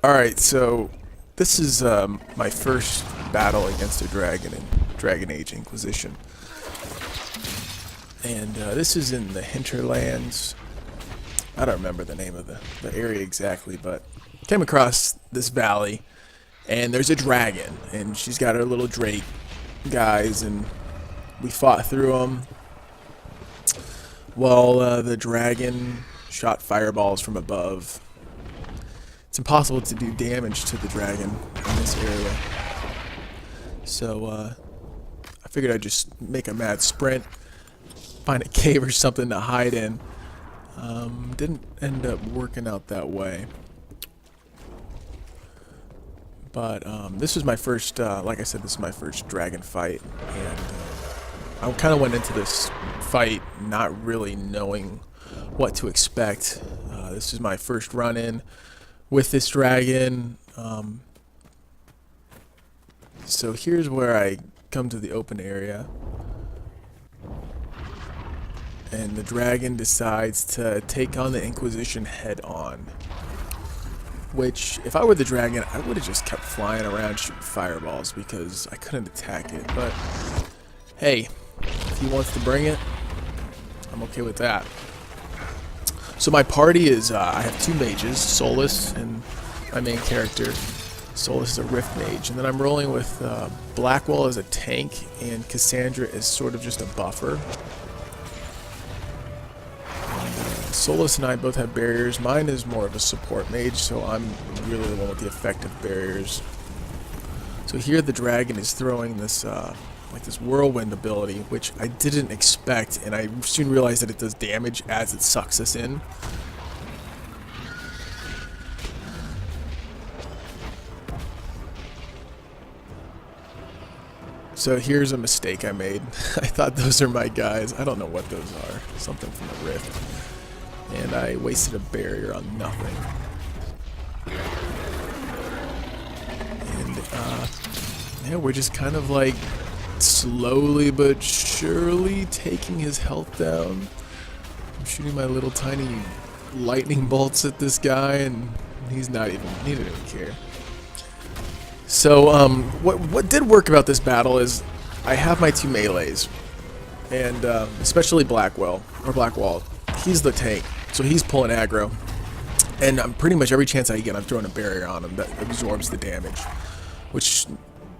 Alright, so this is my first battle against a dragon in Dragon Age Inquisition. And this is in the hinterlands. I don't remember the name of the area exactly, but came across this valley, and there's a dragon, and she's got her little drake guys, and we fought through them. Well, the dragon shot fireballs from above. It's impossible to do damage to the dragon in this area. So, I figured I'd just make a mad sprint, find a cave or something to hide in. Didn't end up working out that way. But, this was my first, like I said, this is my first dragon fight. And, I kind of went into this fight not really knowing what to expect. This is my first run-in with this dragon. So here's where I come to the open area, and the dragon decides to take on the Inquisition head on, which if I were the dragon I would have just kept flying around shooting fireballs because I couldn't attack it. But hey, if he wants to bring it, I'm okay with that. So my party is, I have two mages, Solus and my main character. Solus is a Rift Mage, and then I'm rolling with Blackwell as a tank, and Cassandra is sort of just a buffer. And, Solus and I both have barriers. Mine is more of a support mage, so I'm really the one with the effective barriers. So here the dragon is throwing this like this whirlwind ability, which I didn't expect, and I soon realized that it does damage as it sucks us in. So here's a mistake I made. I thought those are my guys. I don't know what those are. Something from the Rift. And I wasted a barrier on nothing. And yeah, we're just kind of like slowly but surely taking his health down. I'm shooting my little tiny lightning bolts at this guy, and he didn't even care. So what did work about this battle is I have my two melees, and especially Blackwell. He's the tank, so he's pulling aggro, and I'm pretty much every chance I get, I'm throwing a barrier on him that absorbs the damage, which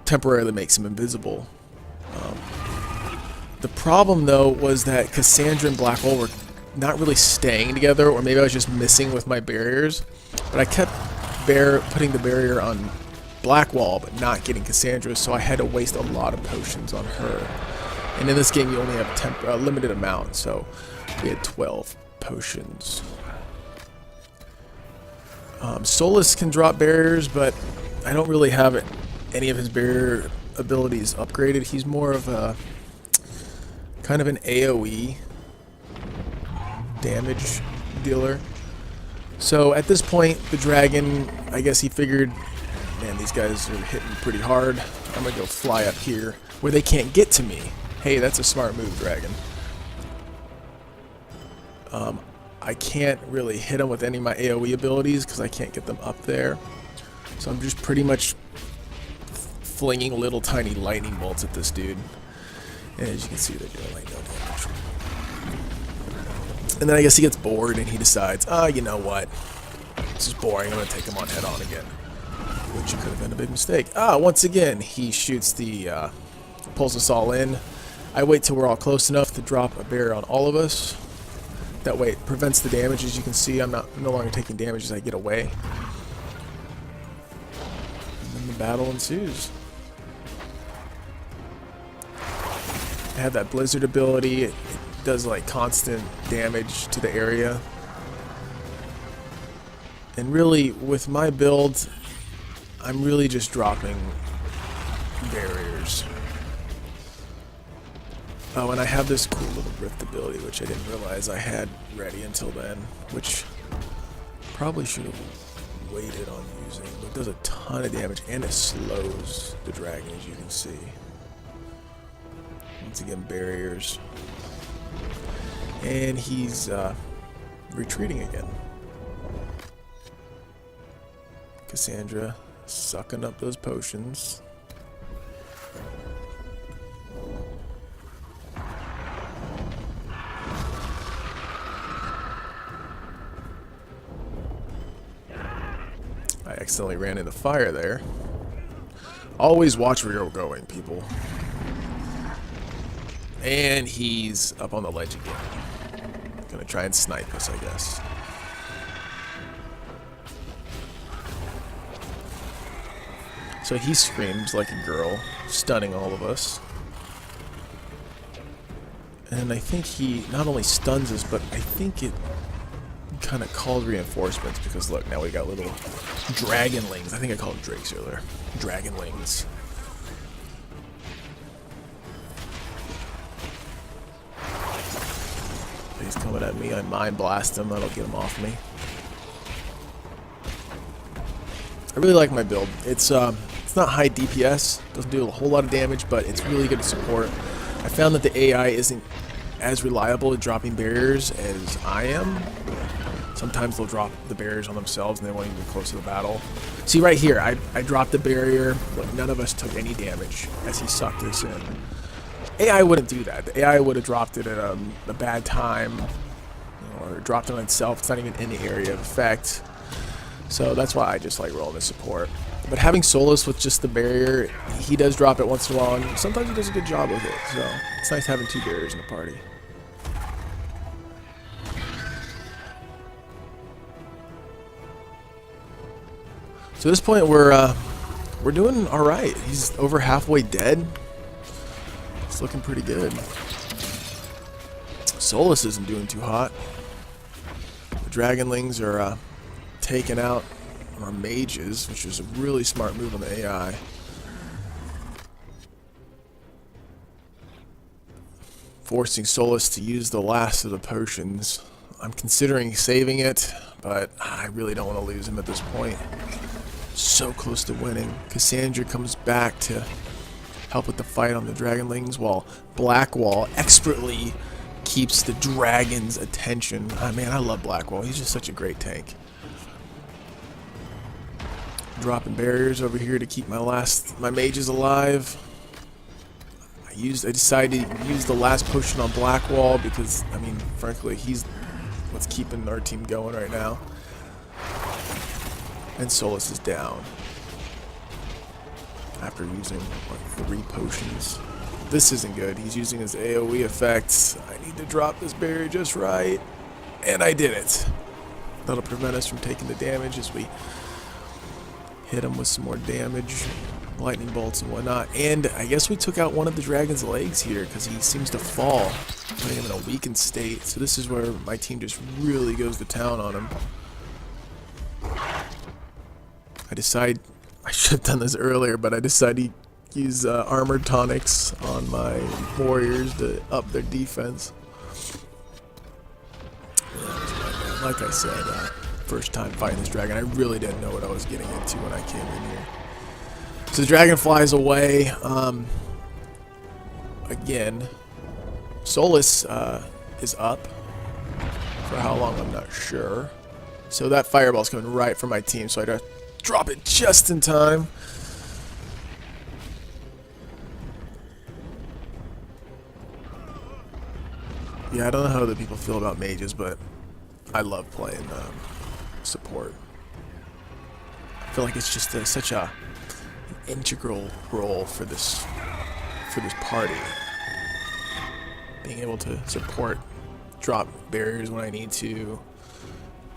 temporarily makes him invisible. The problem, though, was that Cassandra and Blackwell were not really staying together, or maybe I was just missing with my barriers. But I kept putting the barrier on Blackwell, but not getting Cassandra, so I had to waste a lot of potions on her. And in this game, you only have a limited amount, so we had 12 potions. Solus can drop barriers, but I don't really have any of his barrier abilities upgraded. He's more of a kind of an AoE damage dealer. So at this point, the dragon, I guess he figured, man, these guys are hitting pretty hard. I'm gonna go fly up here where they can't get to me. Hey, that's a smart move, dragon. I can't really hit him with any of my AoE abilities because I can't get them up there. So I'm just pretty much flinging little tiny lightning bolts at this dude. And as you can see, they're doing like no damage. And then I guess he gets bored and he decides, you know what? This is boring, I'm going to take him on head on again. Which could have been a big mistake. Once again, he shoots pulls us all in. I wait till we're all close enough to drop a barrier on all of us. That way it prevents the damage. As you can see, I'm no longer taking damage as I get away. And then the battle ensues. I have that blizzard ability. It does like constant damage to the area. And really, with my build, I'm really just dropping barriers. Oh, and I have this cool little rift ability, which I didn't realize I had ready until then, which probably should have waited on using, but it does a ton of damage, and it slows the dragon, as you can see. Once again, barriers. And he's retreating again. Cassandra sucking up those potions. I accidentally ran into fire there. Always watch where you're going, people. And he's up on the ledge again. Gonna try and snipe us, I guess. So he screams like a girl, stunning all of us. And I think he not only stuns us, but I think it kind of called reinforcements, because look, now we got little dragonlings. I think I called them drakes earlier. Dragonlings. He's coming at me. I mind blast him. That'll get him off me. I really like my build. It's not high DPS. Doesn't do a whole lot of damage, but it's really good support. I found that the AI isn't as reliable at dropping barriers as I am. Sometimes they'll drop the barriers on themselves and they won't even be close to the battle. See right here, I dropped the barrier. Look, none of us took any damage as he sucked us in. AI wouldn't do that. The AI would have dropped it at a bad time, or dropped it on itself. It's not even in the area of effect. So that's why I just like rolling the support. But having Solus with just the barrier, he does drop it once in a while, and sometimes he does a good job with it. So it's nice having two barriers in the party. So at this point, we're doing all right. He's over halfway dead. It's looking pretty good. Solus isn't doing too hot. The Dragonlings are taking out our mages, which is a really smart move on the AI. Forcing Solus to use the last of the potions. I'm considering saving it, but I really don't want to lose him at this point. So close to winning. Cassandra comes back to help with the fight on the Dragonlings, while Blackwall expertly keeps the dragon's attention. Oh, man, I love Blackwall. He's just such a great tank. Dropping barriers over here to keep my mages alive. I decided to use the last potion on Blackwall because, I mean, frankly, he's what's keeping our team going right now. And Solus is down after using like 3 potions. This isn't good. He's using his AoE effects. I need to drop this barrier just right. And I did it. That'll prevent us from taking the damage as we hit him with some more damage, lightning bolts and whatnot. And I guess we took out one of the dragon's legs here because he seems to fall, putting him in a weakened state. So this is where my team just really goes to town on him. I should have done this earlier, but I decided to use armor tonics on my warriors to up their defense. Yeah, that was my bad. Like I said, first time fighting this dragon, I really didn't know what I was getting into when I came in here. So the dragon flies away. Again, Solus is up. For how long, I'm not sure. So that fireball's coming right for my team, so I gotta drop it just in time. Yeah, I don't know how other people feel about mages, but I love playing support. I feel like it's just such an integral role for this party. Being able to support, drop barriers when I need to,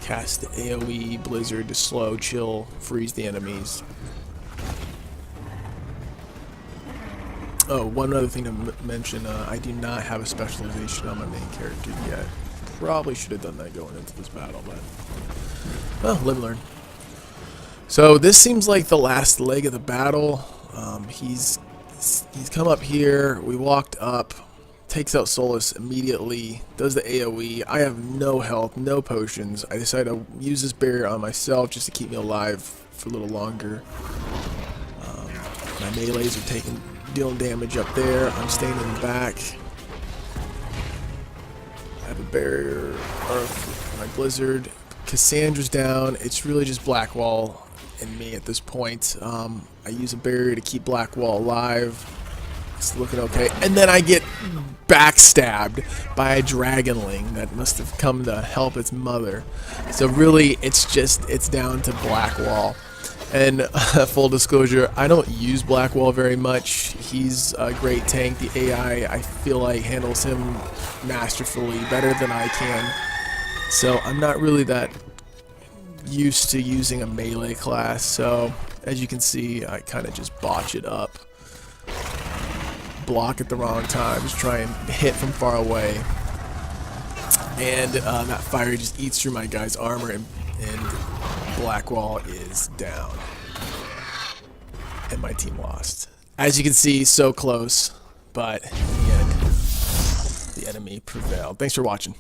cast the AoE Blizzard to slow, chill, freeze the enemies. Oh, one other thing to mention, I do not have a specialization on my main character yet. Probably should have done that going into this battle, but well, live and learn. So this seems like the last leg of the battle. He's come up here. We walked up. Takes out Solus immediately. Does the AoE. I have no health, no potions. I decided to use this barrier on myself just to keep me alive for a little longer. My melees are dealing damage up there. I'm staying in the back. I have a barrier, or my Blizzard. Cassandra's down. It's really just Blackwall in me at this point. I use a barrier to keep Blackwall alive. It's looking okay. And then I get backstabbed by a dragonling that must have come to help its mother. So really, it's down to Blackwall. And full disclosure, I don't use Blackwall very much. He's a great tank. The AI, I feel like, handles him masterfully, better than I can. So I'm not really that used to using a melee class. So as you can see, I kind of just botch it up. Block at the wrong time, just try and hit from far away. And that fire just eats through my guy's armor, and Blackwall is down. And my team lost. As you can see, so close, but in the end, the enemy prevailed. Thanks for watching.